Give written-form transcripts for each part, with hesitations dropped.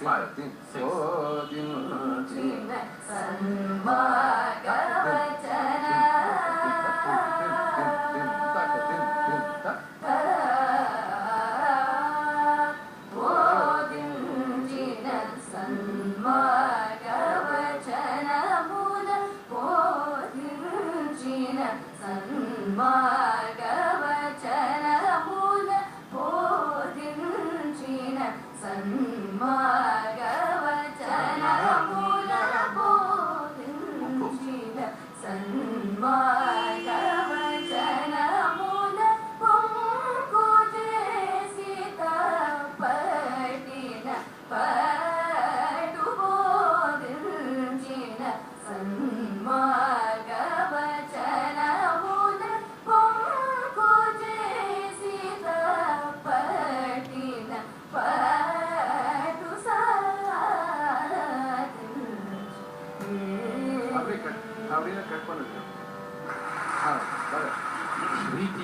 5, 3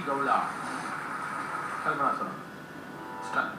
Gaula. Kalmana sir. Start.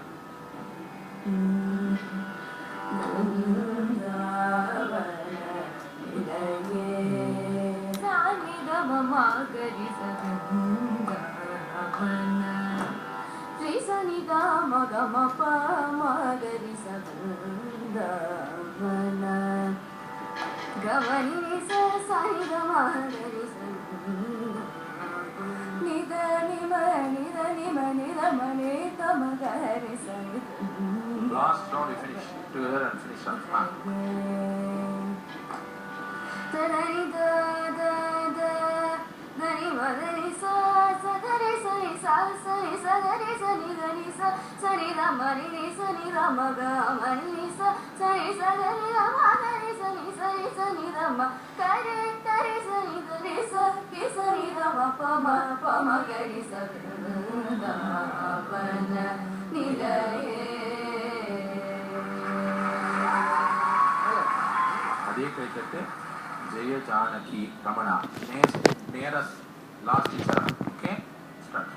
Last round you finish together and finish on spot. Jaya Janaki Ramana. Nearest last teacher. Okay? Start.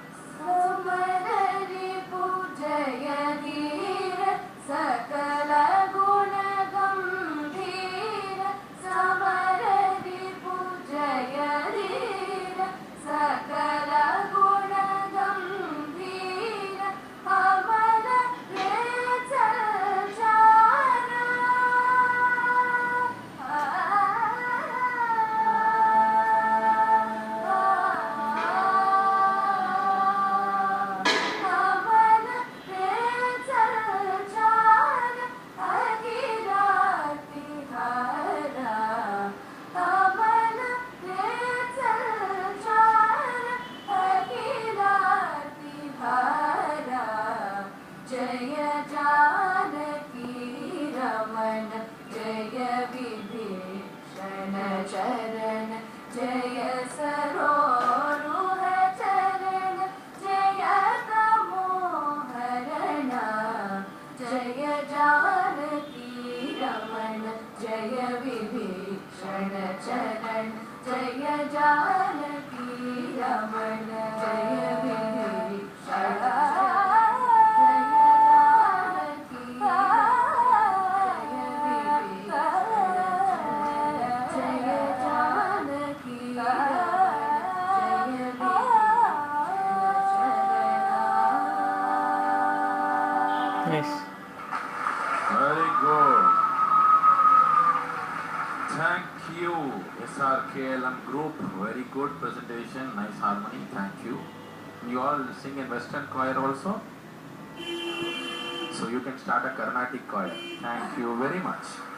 Nice. Very good. Thank you, SRKLM group. Very good presentation. Nice harmony. Thank you. You all sing in Western choir also? So you can start a Carnatic choir. Thank you very much.